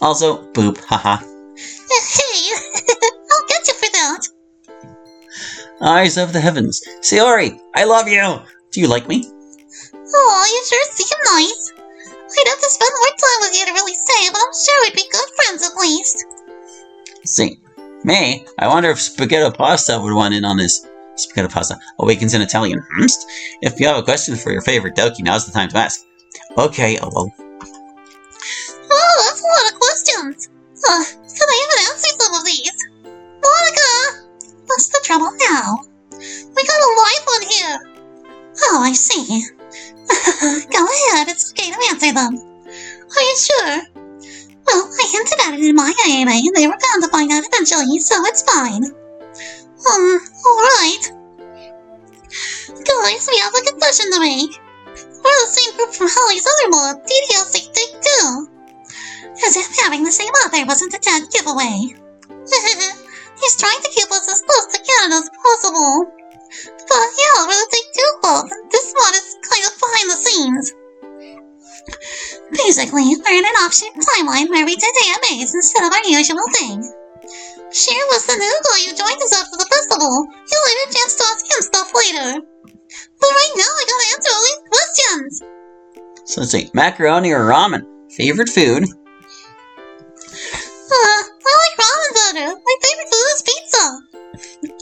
Also, boop, haha. Hey, I'll get you for that. Eyes of the heavens. Sayori, I love you! Do you like me? Oh, you sure seem nice. I'd have to spend more time with you to really say, but I'm sure we'd be good friends at least. See, me? I wonder if Spaghetti Pasta would want in on this. Spaghetti Pasta awakens in Italian. If you have a question for your favorite Doki, now's the time to ask. Okay, Oh, that's a lot of questions. Can I even answer some of these? Monica! What's the trouble now? We got a live one here. Oh, I see. Go ahead, it's okay to answer them. Are you sure? Well, I hinted at it in my AMA and they were bound to find out eventually, so it's fine. Alright. Guys, we have a confession to make. We're the same group from Holly's other mod, Pt.6. As if having the same author wasn't a dead giveaway. He's trying to keep us as close to Canada as possible. But yeah, we're the Take-Two club, and this mod is kind of behind the scenes. Basically, we're in an offshoot timeline where we did AMAs instead of our usual thing. Shir was the new guy who joined us after the festival. You'll have a chance to ask him stuff later. But right now, I gotta answer all these questions. So let's see, macaroni or ramen? Favorite food? I like ramen better. My favorite food is pizza.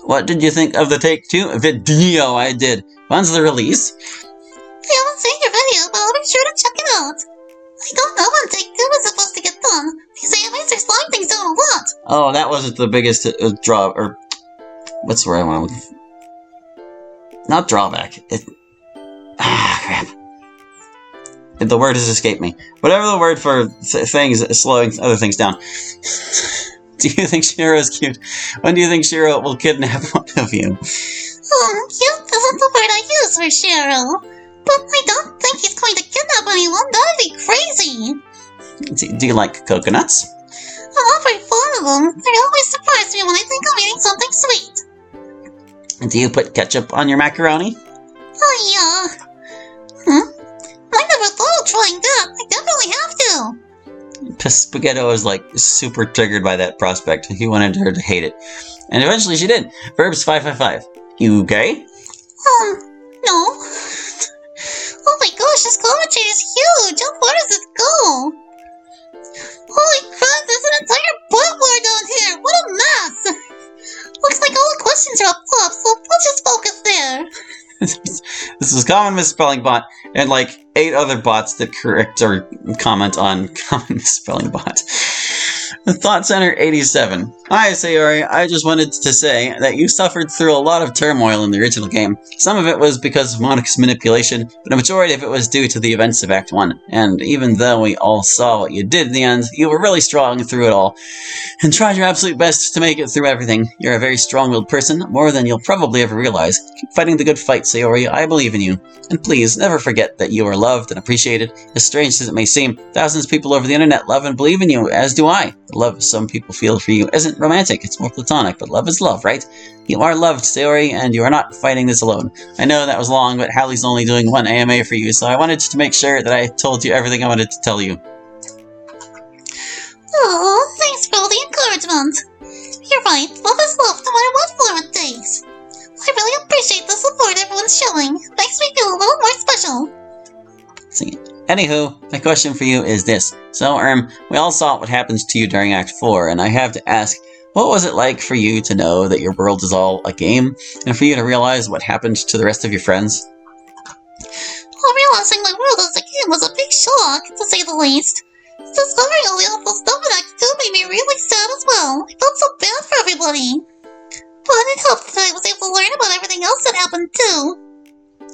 What did you think of the Take-Two video I did? When's the release? I haven't seen your video, but I'll be sure to check it out. I don't know when Take-Two is supposed to get done. These AMAs are slowing things down a lot. Oh, that wasn't the biggest draw, or what's the word I want? Not drawback. Crap. The word has escaped me. Whatever the word for things slowing other things down. Do you think Shiro is cute? When do you think Shiro will kidnap one of you? Cute isn't the word I use for Shiro. But I don't think he's going to kidnap anyone. That'd be crazy. Do you like coconuts? I'm not very fond of them. They always surprise me when I think I'm eating something sweet. Do you put ketchup on your macaroni? I never thought of trying that. I definitely have to. Spaghetti was like super triggered by that prospect. He wanted her to hate it. And eventually she did. Verbs 555. You gay? No. Oh my gosh, this commentary is huge. How far does it go? Holy crap, there's an entire booklet down here. What a mess. Looks like all the questions are up top, so let's just focus there. This is Common Misspelling Bot, and like 8 other bots that correct or comment on Common Misspelling Bot. Thought Center 87. Hi, Sayori. I just wanted to say that you suffered through a lot of turmoil in the original game. Some of it was because of Monica's manipulation, but a majority of it was due to the events of Act 1. And even though we all saw what you did in the end, you were really strong through it all, and tried your absolute best to make it through everything. You're a very strong-willed person, more than you'll probably ever realize. Keep fighting the good fight, Sayori. I believe in you. And please, never forget that you are loved and appreciated. As strange as it may seem, thousands of people over the internet love and believe in you, as do I. The love some people feel for you isn't romantic, it's more platonic, but love is love, right? You are loved, Sayori, and you are not fighting this alone. I know that was long, but Hallie's only doing one AMA for you, so I wanted to make sure that I told you everything I wanted to tell you. Oh, thanks for all the encouragement. You're right, love is love no matter what form it takes. I really appreciate the support everyone's showing. It makes me feel a little more special. See. Anywho, my question for you is this. So, we all saw what happens to you during Act 4, and I have to ask, what was it like for you to know that your world is all a game, and for you to realize what happened to the rest of your friends? Well, realizing my world as a game was a big shock, to say the least. Discovering all the awful stuff in Act 2 made me really sad as well. I felt so bad for everybody. But it helped that I was able to learn about everything else that happened too.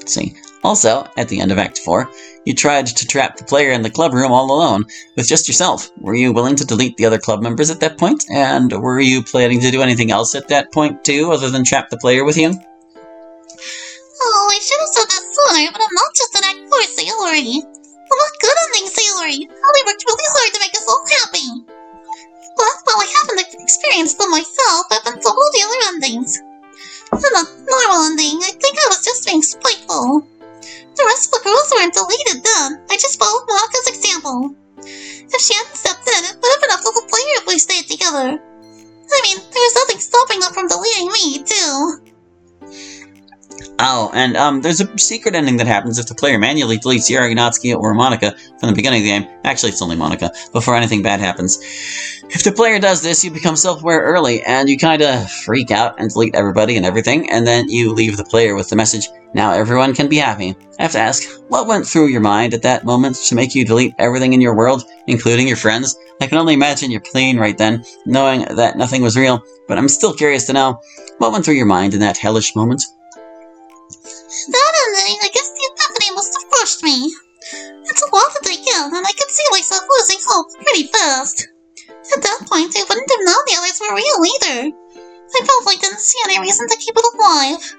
See. Also, at the end of Act 4, you tried to trap the player in the club room all alone, with just yourself. Were you willing to delete the other club members at that point? And were you planning to do anything else at that point too, other than trap the player with you? Oh, I should have said that sooner, but I'm not just an Act 4 Sayori. I'm not good at things, Sayori. Holly worked really hard to make us all happy. But while I haven't experienced them myself, I've been told the other endings. In the normal ending, I think I was just being spiteful. The rest of the girls weren't deleted then. I just followed Monika's example. If she hadn't stepped in, it would have been up we stayed together. I mean, there was nothing stopping them from deleting me, too. Oh, and there's a secret ending that happens if the player manually deletes Yuri, Natsuki, or Monica from the beginning of the game. Actually, it's only Monica, before anything bad happens. If the player does this, you become self-aware early, and you kinda freak out and delete everybody and everything, and then you leave the player with the message, "Now everyone can be happy." I have to ask, what went through your mind at that moment to make you delete everything in your world, including your friends? I can only imagine your pain right then, knowing that nothing was real, but I'm still curious to know, what went through your mind in that hellish moment? That ending, I guess the epiphany must have crushed me. It's a lot to take in, and I could see myself losing hope pretty fast. At that point, I wouldn't have known the others were real either. I felt like I didn't see any reason to keep it alive.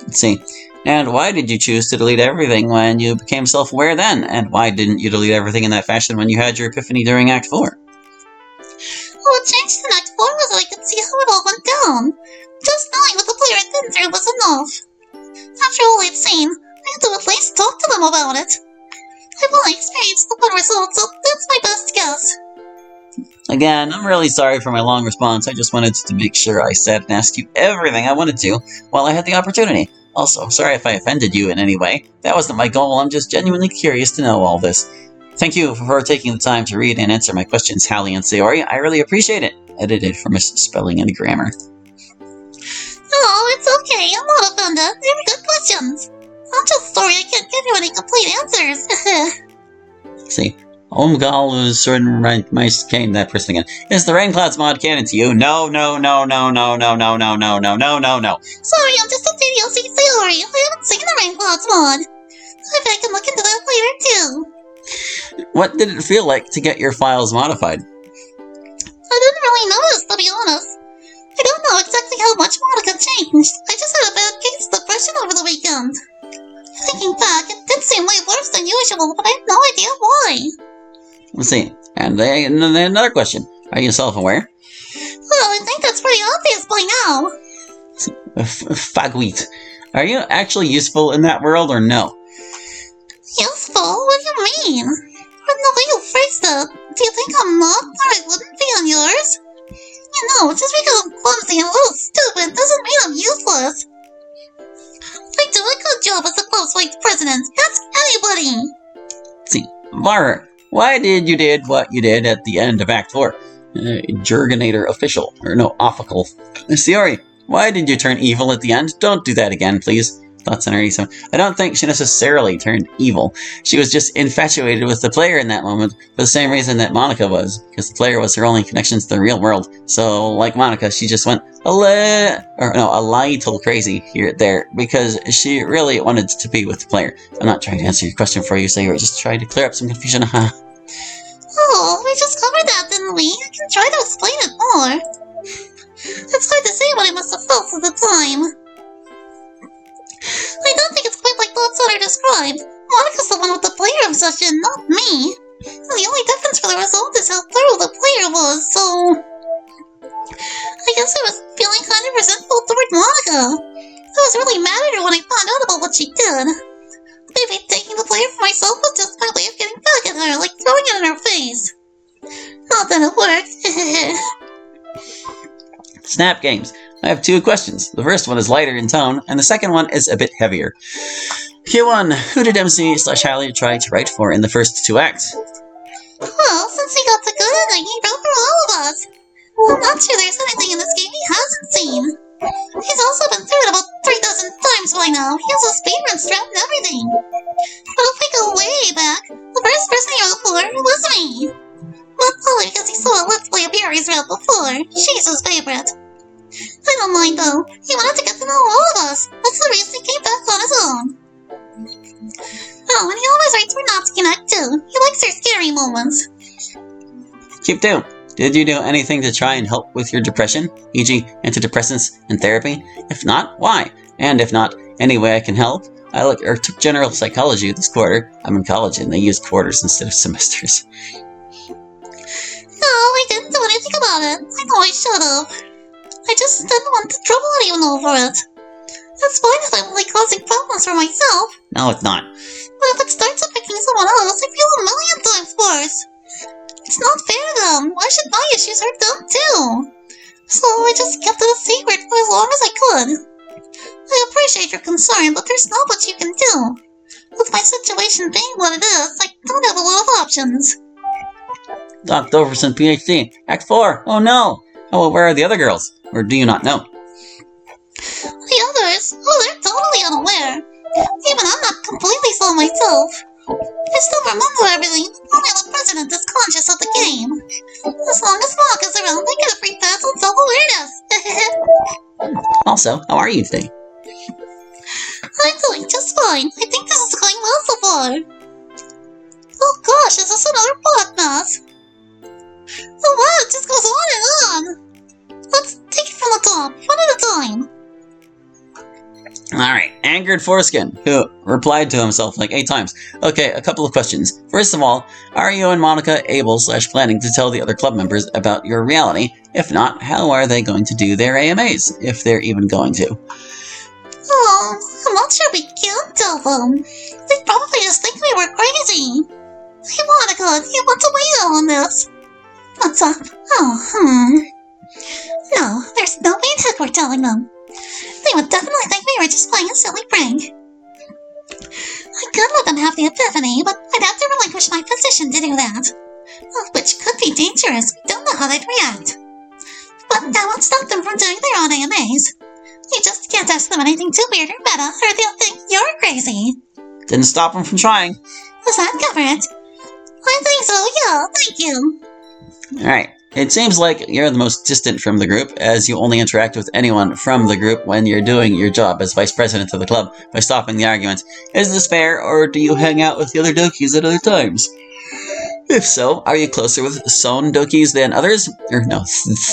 Let's see. And why did you choose to delete everything when you became self-aware then? And why didn't you delete everything in that fashion when you had your epiphany during Act 4? What changed in Act 4 was that I could see how it all went down. Just knowing what the player had been through was enough. After all I'd seen, I had to at least talk to them about it. I've only experienced the one result, so that's my best guess. Again, I'm really sorry for my long response. I just wanted to make sure I said and asked you everything I wanted to while I had the opportunity. Also, sorry if I offended you in any way. That wasn't my goal. I'm just genuinely curious to know all this. Thank you for taking the time to read and answer my questions, Hallie and Sayori. I really appreciate it. Edited for misspelling and grammar. Oh, it's okay. I'm not offended. They were good questions. I'm just sorry I can't give you any complete answers. See, Omgal is certain right mice came that person again. Is the Rain Clouds mod canon to you? No. Sorry, I'm just a DLC Sayori. I haven't seen the Rain Clouds mod. Maybe I can look into that later, too. What did it feel like to get your files modified? I didn't really notice, to be honest. I don't know exactly how much Monica changed. I just had a bad case of depression over the weekend. Thinking back, it did seem way worse than usual, but I have no idea why. Let's see. And then another question. Are you self-aware? Well, I think that's pretty obvious by now. Fagweet. Are you actually useful in that world or no? Useful? What do you mean? From the way you phrased it, do you think I'm not or I wouldn't be on yours? You know, just because I'm clumsy and a little stupid doesn't mean I'm useless. I do a good job as a close vice president. Ask anybody. See, Mara, why did you did what you did at the end of Act 4? Jurginator official. Or no, official. Sayori, why did you turn evil at the end? Don't do that again, please. Thoughts on her, Issa. I don't think she necessarily turned evil. She was just infatuated with the player in that moment for the same reason that Monica was, because the player was her only connection to the real world. So, like Monica, she just went a little crazy there, because she really wanted to be with the player. I'm not trying to answer your question for you, Sayori, just trying to clear up some confusion. Oh, we just covered that, didn't we? I can try to explain it more. It's hard to say what I must have felt at the time. I don't think it's quite like thoughts that are described. Monica's the one with the player obsession, not me. And the only difference for the result is how thorough the player was, so... I guess I was feeling kind of resentful toward Monica. I was really mad at her when I found out about what she did. Maybe taking the player for myself was just my way of getting back at her, like throwing it in her face. Not that it worked. Snap Games. I have two questions. The first one is lighter in tone, and the second one is a bit heavier. Q1, who did MC/Hallie try to write for in the first two acts? Well, since he got the good ending, he wrote for all of us. I'm not sure there's anything in this game he hasn't seen. He's also been through it about 3,000 times by now. He has a speedrun strap and everything. But if we go way back, the first person he wrote for was me. Well, probably because he saw a Let's Play of Yuri's route before. She's his favorite. I don't mind though. He wanted to get to know all of us. That's the reason he came back on his own. Oh, and he always writes for Natsuki too. He likes her scary moments. Keep doing. Did you do anything to try and help with your depression, e.g. antidepressants and therapy? If not, why? And if not, any way I can help? I took general psychology this quarter. I'm in college and they use quarters instead of semesters. No, I didn't do anything about it. I know I should have. I just didn't want to trouble anyone over it. That's fine if I'm only causing problems for myself. No, it's not. But if it starts affecting someone else, I feel a million times worse. It's not fair, though. Why should my issues hurt them, too? So I just kept it a secret for as long as I could. I appreciate your concern, but there's not much you can do. With my situation being what it is, I don't have a lot of options. Dr. Overson, Ph.D. Act 4. Oh no! Oh, where are the other girls? Or do you not know? The others? Oh, they're totally unaware. Even I'm not completely sold myself. I still remember everything, only the president is conscious of the game. As long as Maka's around, I get a free pass on self-awareness. Also, how are you today? I'm doing just fine. I think this is going well so far. Oh gosh, is this another bot mess? Oh wow, it just goes on and on. Let's take it from the top, one at a time. Alright, Angered Foreskin, who replied to himself like 8 times. Okay, a couple of questions. First of all, are you and Monica able/planning to tell the other club members about your reality? If not, how are they going to do their AMAs, if they're even going to? Oh, I'm not sure we can tell them. They probably just think we were crazy. Hey Monica, you want to weigh in on this? What's up? Oh, No, there's no way in heck we're telling them. They would definitely think we were just playing a silly prank. I could let them have the epiphany, but I'd have to relinquish my position to do that. Which could be dangerous. We don't know how they'd react. But that won't stop them from doing their own AMAs. You just can't ask them anything too weird or meta, or they'll think you're crazy. Didn't stop them from trying. Does that cover it? I think so, yeah, thank you. Alright, it seems like you're the most distant from the group, as you only interact with anyone from the group when you're doing your job as vice president of the club by stopping the arguments. Is this fair, or do you hang out with the other Dokis at other times? If so, are you closer with Son Dokis than others? Or no,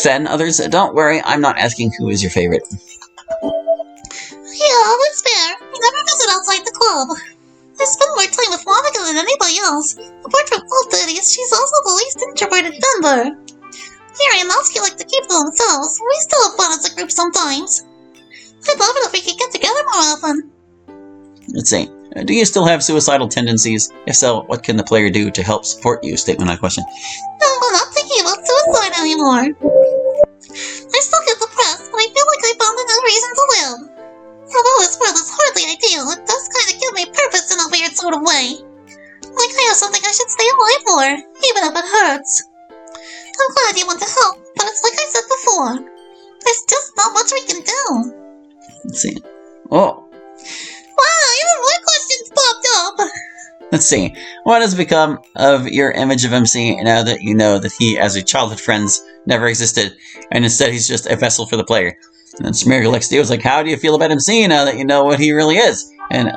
than others? Don't worry, I'm not asking who is your favorite. Yeah, that's fair. We never visit outside the club. I spend more time with Monica than anybody else. Apart from club duties, she's also the least introverted member. Harry and Mousky like to keep to themselves. We still have fun as a group sometimes. I'd love it if we could get together more often. Let's see. Do you still have suicidal tendencies? If so, what can the player do to help support you? Statement on question. No, I'm not thinking about suicide anymore. I still get depressed, but I feel like I found a new reason to live. Although this world is hardly ideal, it does kind of give me purpose in a weird sort of way. Like I have something I should stay alive for, even if it hurts. I'm glad you want to help, but it's like I said before. There's just not much we can do. Let's see. Oh. Wow, even more questions popped up! Let's see. What has become of your image of MC now that you know that he, as your childhood friends, never existed, and instead he's just a vessel for the player? And then Smeargle XD was like, how do you feel about MC now that you know what he really is? And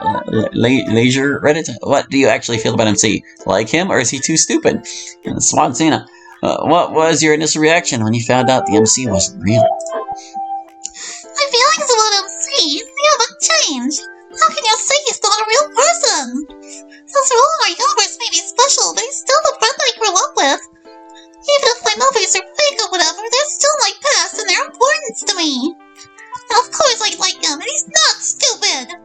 Leisure Reddit, what do you actually feel about MC? Like him, or is he too stupid? And Swansina, what was your initial reaction when you found out the MC wasn't real? My feelings about MC, they haven't changed. How can you say he's not a real person? After all my numbers may be special, but he's still the friend I grew up with. Even if my movies are fake or whatever, they're still my past and their importance to me. Now, of course I like him, and he's not stupid.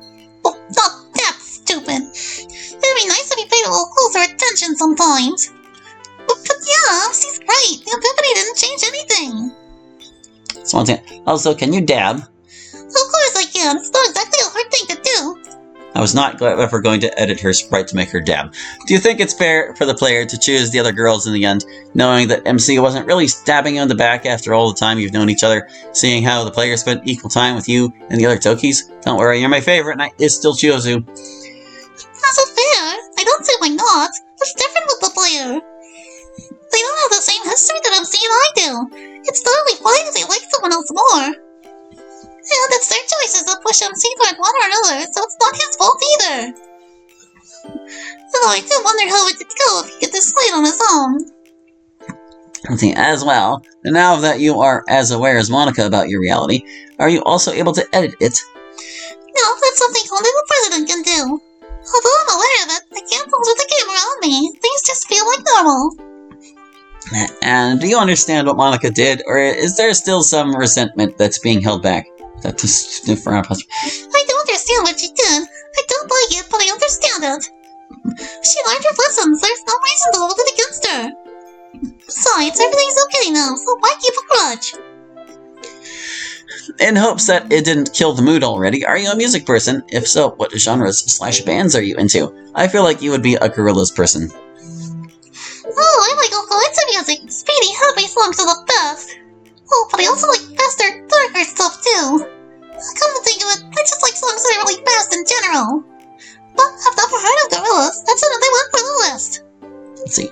Well, not that stupid. It'd be nice if he paid a little closer attention sometimes. But yeah, MC's right. The epiphany didn't change anything. Swansina, also, can you dab? Of course I can. It's not exactly a hard thing to do. I was not ever going to edit her sprite to make her dab. Do you think it's fair for the player to choose the other girls in the end, knowing that MC wasn't really stabbing you in the back after all the time you've known each other, seeing how the player spent equal time with you and the other Dokis? Don't worry, you're my favorite, and I still choose you. That's not fair. I don't say why not. What's different with the player? They don't have the same history that MC and I do. It's totally fine if they like someone else more. And it's their choices that push MC toward one or another, so it's not his fault either. Although I do wonder how it would go if he could decide on his own. Let's see, as well, now that you are as aware as Monica about your reality, are you also able to edit it? No, that's something only the president can do. Although I'm aware of it, I can't alter the game around me. Things just feel like normal. And do you understand what Monica did, or is there still some resentment that's being held back? That's just different. I don't understand what she did. I don't like it, but I understand it. She learned her lessons. There's no reason to hold it against her. Besides, everything's okay now, so why keep a grudge? In hopes that it didn't kill the mood already, are you a music person? If so, what genres/bands are you into? I feel like you would be a Gorillaz person. Oh, I like all kinds of music. Speedy, happy songs are the best. Oh, but I also like faster, darker stuff too. Come to think of it, I just like songs that are really fast in general. But I've never heard of Gorillaz. That's another one for the list. Let's see.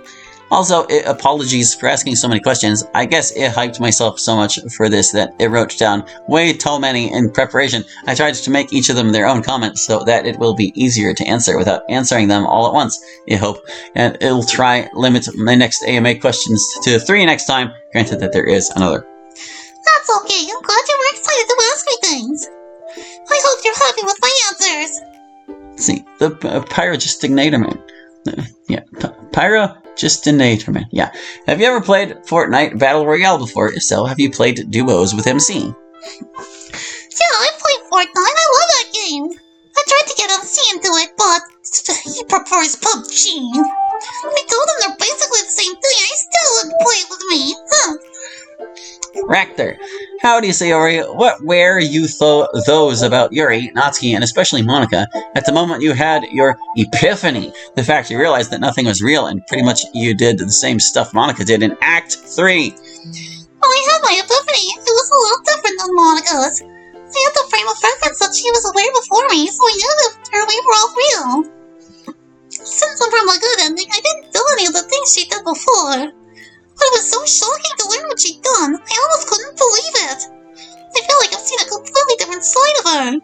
Also, apologies for asking so many questions. I guess it hyped myself so much for this that it wrote down way too many in preparation. I tried to make each of them their own comments so that it will be easier to answer without answering them all at once, I hope. And it'll try limit my next AMA questions to 3 next time, granted that there is another. That's okay. I'm glad you were excited to ask me things. I hope you're happy with my answers. Let's see. The Pyrogistinatorman. Yeah, Pyrogistinatorman. Yeah. Have you ever played Fortnite Battle Royale before? If so, have you played duos with MC? Yeah, I play Fortnite. I love that game. I tried to get MC into it, but he prefers PUBG. I told him they're basically the same thing, and he still wouldn't play with me. Huh. Ractor, how do you say, Ori? What were you those about Yuri, Natsuki, and especially Monica at the moment you had your epiphany? The fact you realized that nothing was real and pretty much you did the same stuff Monica did in Act 3. When I had my epiphany, it was a lot different than Monica's. I had the frame of reference that she was aware before me, so I knew that we were all real. Since I'm from a good ending, I didn't do any of the things she did before. But it was so shocking to learn what she'd done, I almost couldn't believe it. I feel like I've seen a completely different side of her.